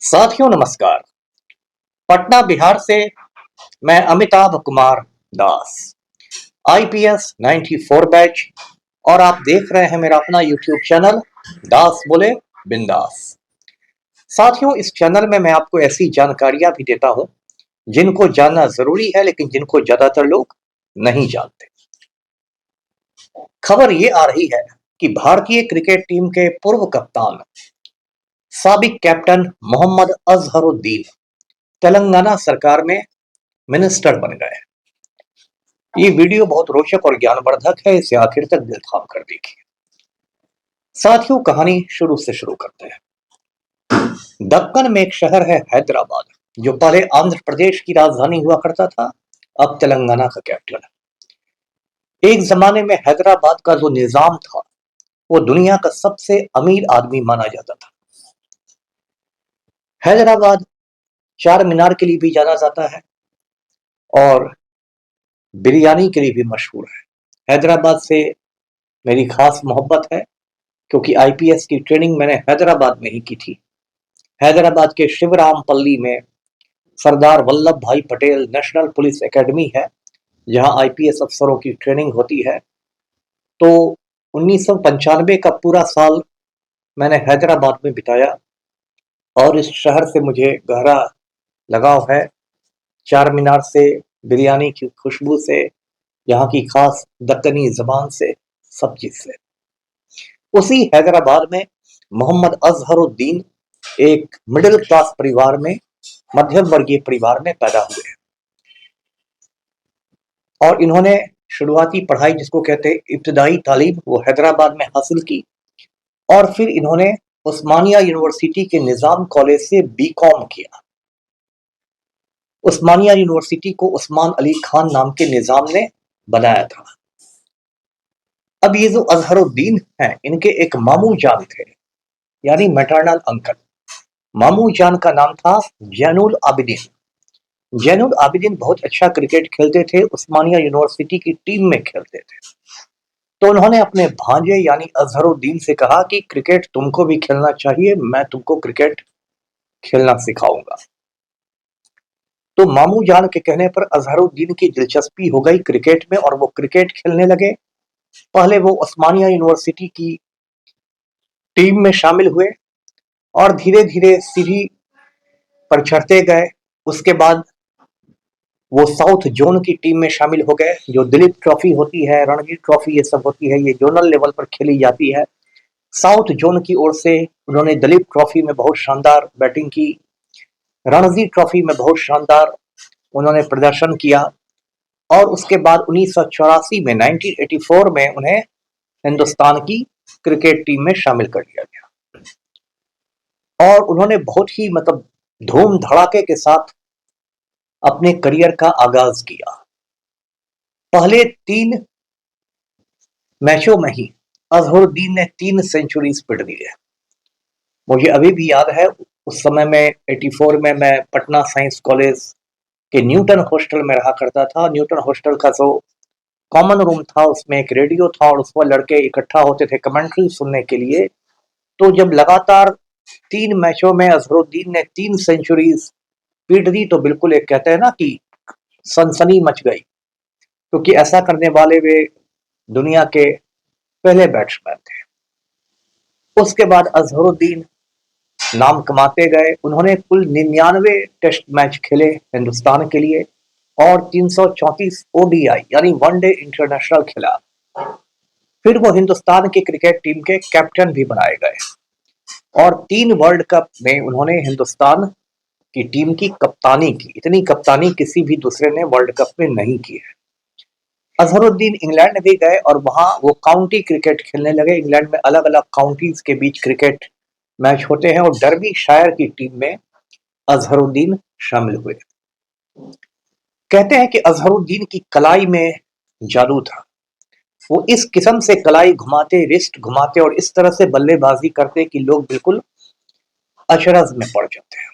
साथियों नमस्कार। पटना बिहार से मैं अमिताभ कुमार दास, आईपीएस 94 बैच, और आप देख रहे हैं मेरा अपना यूट्यूब चैनल दास बोले बिंदास। साथियों, इस चैनल में मैं आपको ऐसी जानकारियां भी देता हूं जिनको जानना जरूरी है, लेकिन जिनको ज्यादातर लोग नहीं जानते। खबर ये आ रही है कि भारतीय क्रिकेट टीम के पूर्व कप्तान साबिक कैप्टन मोहम्मद अजहरुद्दीन तेलंगाना सरकार में मिनिस्टर बन गए। ये वीडियो बहुत रोचक और ज्ञानवर्धक है, इसे आखिर तक दिल थाम कर देखिए। साथियों, कहानी शुरू से शुरू करते हैं। दक्कन में एक शहर है हैदराबाद, जो पहले आंध्र प्रदेश की राजधानी हुआ करता था, अब तेलंगाना का कैपिटल है। एक जमाने में हैदराबाद का जो निजाम था वो दुनिया का सबसे अमीर आदमी माना जाता था। हैदराबाद चार मीनार के लिए भी जाना जाता है और बिरयानी के लिए भी मशहूर है। हैदराबाद से मेरी खास मोहब्बत है क्योंकि आईपीएस की ट्रेनिंग मैंने हैदराबाद में ही की थी। हैदराबाद के शिवरामपल्ली में सरदार वल्लभ भाई पटेल नेशनल पुलिस एकेडमी है, जहां आईपीएस अफसरों की ट्रेनिंग होती है। तो 1995 का पूरा साल मैंने हैदराबाद में बिताया और इस शहर से मुझे गहरा लगाव है। चार मीनार से, बिरयानी की खुशबू से, यहाँ की खास दक्कनी जबान से, सब चीज से। उसी हैदराबाद में मोहम्मद अजहरुद्दीन एक मिडिल क्लास परिवार में, मध्यम वर्गीय परिवार में पैदा हुए और इन्होंने शुरुआती पढ़ाई, जिसको कहते हैं इब्तदाई तालीम, वो हैदराबाद में हासिल की और फिर इन्होंने उस्मानिया यूनिवर्सिटी के निजाम कॉलेज से बीकॉम किया। उस्मानिया यूनिवर्सिटी को उस्मान अली खान नाम के निजाम ने बनाया था। अब ये जो अजहरुद्दीन हैं, इनके एक मामू जान थे, यानी मैटरनल अंकल। मामू जान का नाम था जैनुल आबिदीन। जैनुल आबिदीन बहुत अच्छा क्रिकेट खेलते थे, उस्मानिया यूनिवर्सिटी की टीम में खेलते थे। तो उन्होंने अपने भांजे यानी अजहरुद्दीन से कहा कि क्रिकेट तुमको भी खेलना चाहिए, मैं तुमको क्रिकेट खेलना सिखाऊंगा। तो मामू जान के कहने पर अजहरुद्दीन की दिलचस्पी हो गई क्रिकेट में और वो क्रिकेट खेलने लगे। पहले वो उस्मानिया यूनिवर्सिटी की टीम में शामिल हुए और धीरे धीरे सीढ़ी पर चढ़ते गए। उसके बाद वो साउथ जोन की टीम में शामिल हो गए। जो दिलीप ट्रॉफी होती है, रणजी ट्रॉफी, ये सब होती है, ये जोनल लेवल पर खेली जाती है। साउथ जोन की ओर से उन्होंने दिलीप ट्रॉफी में बहुत शानदार बैटिंग की, रणजी ट्रॉफी में बहुत शानदार उन्होंने प्रदर्शन किया और उसके बाद 1984 में 1984 में उन्हें हिंदुस्तान की क्रिकेट टीम में शामिल कर लिया गया और उन्होंने बहुत ही धूम धड़ाके के साथ अपने करियर का आगाज किया। पहले 3 मैचों में ही अजहरुद्दीन ने 3 सेंचुरीज पिट दी है। मुझे अभी भी याद है, उस समय में 84 में मैं पटना साइंस कॉलेज के न्यूटन हॉस्टल में रहा करता था। न्यूटन हॉस्टल का जो कॉमन रूम था, उसमें एक रेडियो था और उसमें लड़के इकट्ठा होते थे कमेंट्री सुनने के लिए। तो जब लगातार 3 मैचों में अजहरुद्दीन ने 3 सेंचुरीज पीट दी, तो बिल्कुल एक कहते हैं ना कि सनसनी मच गई, क्योंकि ऐसा करने वाले वे दुनिया के पहले बैट्समैन थे। उसके बाद अजहरुद्दीन नाम कमाते गए। उन्होंने कुल 99 टेस्ट मैच खेले हिंदुस्तान के लिए और 334 ओडीआई यानी वनडे इंटरनेशनल खेला। फिर वो हिंदुस्तान की क्रिकेट टीम के कैप्टन भी बनाए गए और 3 वर्ल्ड कप में उन्होंने हिंदुस्तान की टीम की कप्तानी की। इतनी कप्तानी किसी भी दूसरे ने वर्ल्ड कप में नहीं की है। अजहरुद्दीन इंग्लैंड भी गए और वहां वो काउंटी क्रिकेट खेलने लगे। इंग्लैंड में अलग अलग काउंटीज के बीच क्रिकेट मैच होते हैं और डर्बी शायर की टीम में अजहरुद्दीन शामिल हुए। कहते हैं कि अजहरुद्दीन की कलाई में जादू था। वो इस किस्म से कलाई घुमाते, रिस्ट घुमाते और इस तरह से बल्लेबाजी करते कि लोग बिल्कुल अचरज में पड़ जाते हैं।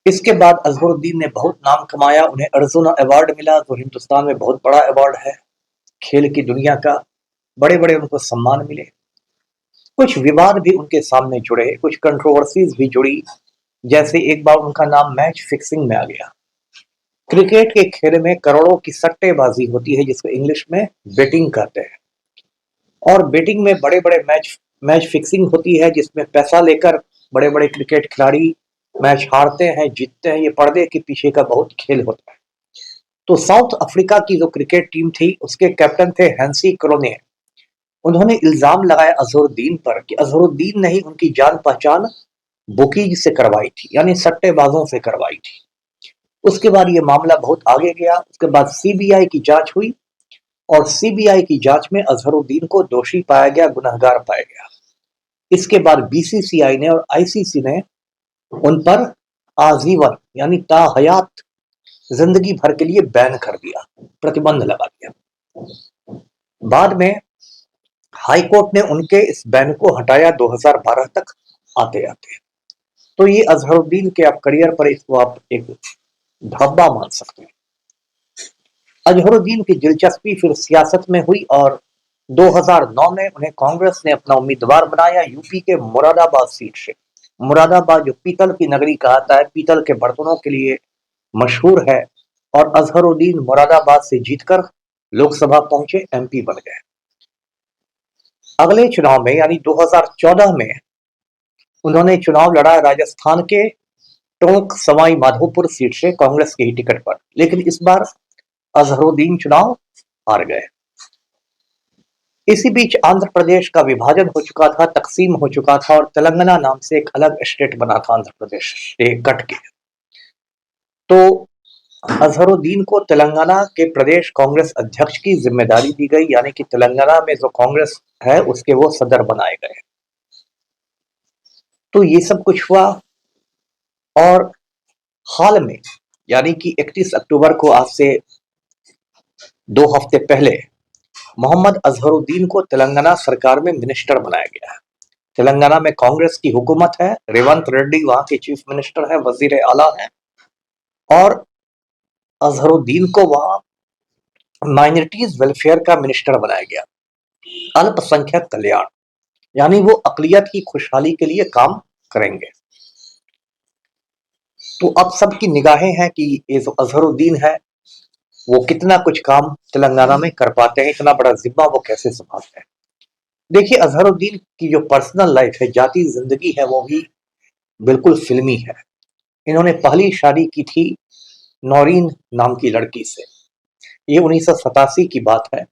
इसके बाद अजहरुद्दीन ने बहुत नाम कमाया। उन्हें अर्जुन अवार्ड मिला, जो हिंदुस्तान में बहुत बड़ा अवार्ड है खेल की दुनिया का। बड़े बड़े उनको सम्मान मिले। कुछ विवाद भी उनके सामने जुड़े, कुछ कंट्रोवर्सीज भी जुड़ी। जैसे एक बार उनका नाम मैच फिक्सिंग में आ गया। क्रिकेट के खेल में करोड़ों की सट्टेबाजी होती है, जिसको इंग्लिश में बेटिंग कहते हैं। और बेटिंग में बड़े बड़े मैच मैच फिक्सिंग होती है, जिसमें पैसा लेकर बड़े बड़े क्रिकेट खिलाड़ी मैच हारते हैं, जीतते हैं। ये पर्दे के पीछे का बहुत खेल होता है। तो साउथ अफ्रीका की जो क्रिकेट टीम थी, उसके कैप्टन थे हैंसी क्रोने। उन्होंने इल्जाम लगाया अजहरुद्दीन पर कि अजहरुद्दीन ने ही उनकी जान पहचान बुकीज से करवाई थी, यानी सट्टेबाजों से करवाई थी। उसके बाद ये मामला बहुत आगे गया। उसके बाद सीबीआई की जांच हुई और सीबीआई की जांच में अजहरुद्दीन को दोषी पाया गया, गुनहगार पाया गया। इसके बाद बीसीसीआई ने और आईसीसी ने उन पर आजीवन यानी ताहयात जिंदगी भर के लिए बैन कर दिया, प्रतिबंध लगा दिया। बाद में हाई कोर्ट ने उनके इस बैन को हटाया 2012 तक आते आते। तो ये अजहरुद्दीन के आप करियर पर इसको आप एक धब्बा मान सकते हैं। अजहरुद्दीन की दिलचस्पी फिर सियासत में हुई और 2009 में उन्हें कांग्रेस ने अपना उम्मीदवार बनाया यूपी के मुरादाबाद सीट से। मुरादाबाद जो पीतल की नगरी कहता है, पीतल के बर्तनों के लिए मशहूर है। और अजहरुद्दीन मुरादाबाद से जीतकर लोकसभा पहुंचे, एमपी बन गए। अगले चुनाव में यानी 2014 में उन्होंने चुनाव लड़ा राजस्थान के टोंक सवाई माधोपुर सीट से कांग्रेस की ही टिकट पर, लेकिन इस बार अजहरुद्दीन चुनाव हार गए। इसी बीच आंध्र प्रदेश का विभाजन हो चुका था, तकसीम हो चुका था और तेलंगाना नाम से एक अलग स्टेट बना था आंध्र प्रदेश से कट के। तो अजहरुद्दीन को तेलंगाना के प्रदेश कांग्रेस अध्यक्ष की जिम्मेदारी दी गई, यानी कि तेलंगाना में जो कांग्रेस है उसके वो सदर बनाए गए। तो ये सब कुछ हुआ और हाल में यानी कि 31 अक्टूबर को, आज से 2 हफ्ते पहले, मोहम्मद अजहरुद्दीन को तेलंगाना सरकार में मिनिस्टर बनाया गया है। तेलंगाना में कांग्रेस की हुकूमत है, रेवंत रेड्डी वहां के चीफ मिनिस्टर है, वजीर आला है। और अजहरुद्दीन को वहां माइनॉरिटीज वेलफेयर का मिनिस्टर बनाया गया, अल्पसंख्यक कल्याण, यानी वो अकलियत की खुशहाली के लिए काम करेंगे। तो अब सबकी निगाहें हैं कि ये जो अजहरुद्दीन है वो कितना कुछ काम तेलंगाना में कर पाते हैं, इतना बड़ा जिम्मा वो कैसे संभालते हैं। देखिए, अजहरुद्दीन की जो पर्सनल लाइफ है, जाती जिंदगी है, वो भी बिल्कुल फिल्मी है। इन्होंने पहली शादी की थी नौरीन नाम की लड़की से। ये 1987 की बात है,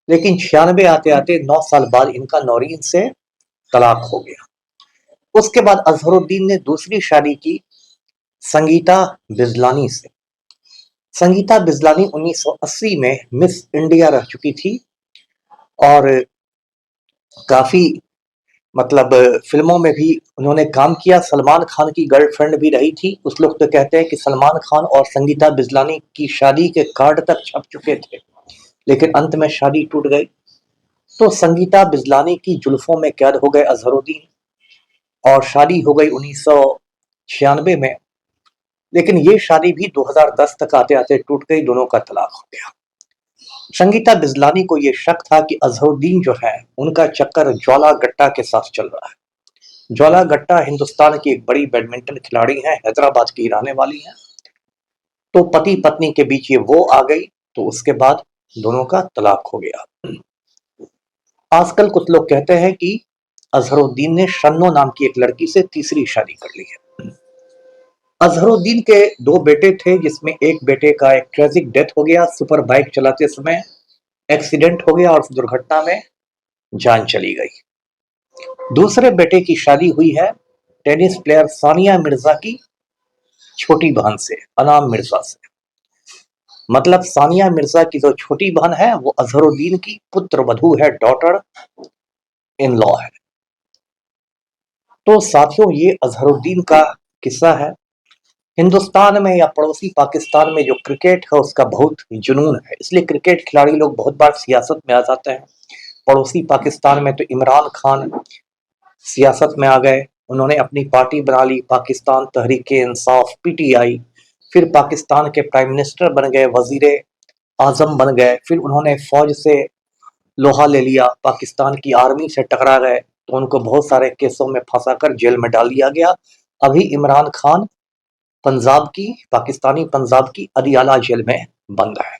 लेकिन 96 आते आते 9 साल बाद इनका नौरीन से तलाक हो गया। उसके बाद अजहरुद्दीन ने दूसरी शादी की संगीता बिजलानी से। संगीता बिजलानी 1980 में मिस इंडिया रह चुकी थी और काफी मतलब फिल्मों में भी उन्होंने काम किया। सलमान खान की गर्लफ्रेंड भी रही थी। कुछ लोग तो कहते हैं कि सलमान खान और संगीता बिजलानी की शादी के कार्ड तक छप चुके थे, लेकिन अंत में शादी टूट गई। तो संगीता बिजलानी की जुल्फों में कैद हो गए अजहरुद्दीन और शादी हो गई 1996 में। लेकिन ये शादी भी 2010 तक आते आते टूट गई, दोनों का तलाक हो गया। संगीता बिजलानी को यह शक था कि अजहरुद्दीन जो है उनका चक्कर ज्वाला गट्टा के साथ चल रहा है। ज्वाला गट्टा हिंदुस्तान की एक बड़ी बैडमिंटन खिलाड़ी है, हैदराबाद की रहने वाली है। तो पति पत्नी के बीच ये वो आ गई, तो उसके बाद दोनों का तलाक हो गया। आजकल कुछ लोग कहते हैं कि अजहरुद्दीन ने शन्नो नाम की एक लड़की से तीसरी शादी कर ली है। अजहरुद्दीन के 2 बेटे थे, जिसमें एक बेटे का एक ट्रेजिक डेथ हो गया, सुपर बाइक चलाते समय एक्सीडेंट हो गया और उस दुर्घटना में जान चली गई। दूसरे बेटे की शादी हुई है टेनिस प्लेयर सानिया मिर्जा की छोटी बहन से, अनाम मिर्जा से। मतलब सानिया मिर्जा की जो छोटी बहन है वो अजहरुद्दीन की पुत्र वधू है, डॉटर इन लॉ है। तो साथियों, ये अजहरुद्दीन का किस्सा है। हिंदुस्तान में या पड़ोसी पाकिस्तान में जो क्रिकेट है उसका बहुत जुनून है, इसलिए क्रिकेट खिलाड़ी लोग बहुत बार सियासत में आ जाते हैं। पड़ोसी पाकिस्तान में तो इमरान खान सियासत में आ गए, उन्होंने अपनी पार्टी बना ली, पाकिस्तान तहरीक-ए-इंसाफ पीटीआई। फिर पाकिस्तान के प्राइम मिनिस्टर बन गए, वजीर आजम बन गए। फिर उन्होंने फौज से लोहा ले लिया, पाकिस्तान की आर्मी से टकरा गए। तो उनको बहुत सारे केसों में फंसाकर जेल में डाल दिया गया। अभी इमरान खान पाकिस्तानी पंजाब की अदियाला जेल में बंद है।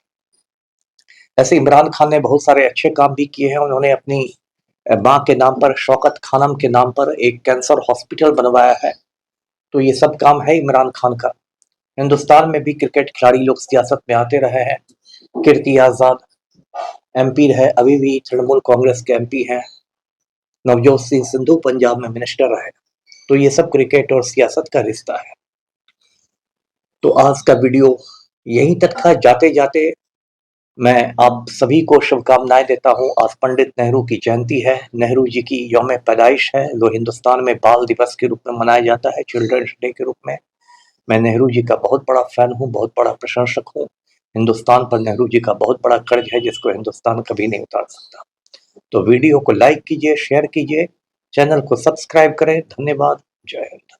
ऐसे इमरान खान ने बहुत सारे अच्छे काम भी किए हैं। उन्होंने अपनी माँ के नाम पर, शौकत खानम के नाम पर एक कैंसर हॉस्पिटल बनवाया है। तो ये सब काम है इमरान खान का। हिंदुस्तान में भी क्रिकेट खिलाड़ी लोग सियासत में आते रहे हैं। कीर्ति आजाद एमपी है, अभी भी तृणमूल कांग्रेस के एमपी हैं। नवजोत सिंह सिद्धू पंजाब में मिनिस्टर रहे। तो ये सब क्रिकेट और सियासत का रिश्ता है। तो आज का वीडियो यहीं तक था। जाते जाते मैं आप सभी को शुभकामनाएं देता हूं। आज पंडित नेहरू की जयंती है, नेहरू जी की यौम पैदाइश है, जो हिंदुस्तान में बाल दिवस के रूप में मनाया जाता है, चिल्ड्रंस डे के रूप में। मैं नेहरू जी का बहुत बड़ा फैन हूं, बहुत बड़ा प्रशंसक हूं। हिंदुस्तान पर नेहरू जी का बहुत बड़ा कर्ज है, जिसको हिंदुस्तान कभी नहीं उतार सकता। तो वीडियो को लाइक कीजिए, शेयर कीजिए, चैनल को सब्सक्राइब करें। धन्यवाद। जय हिंद।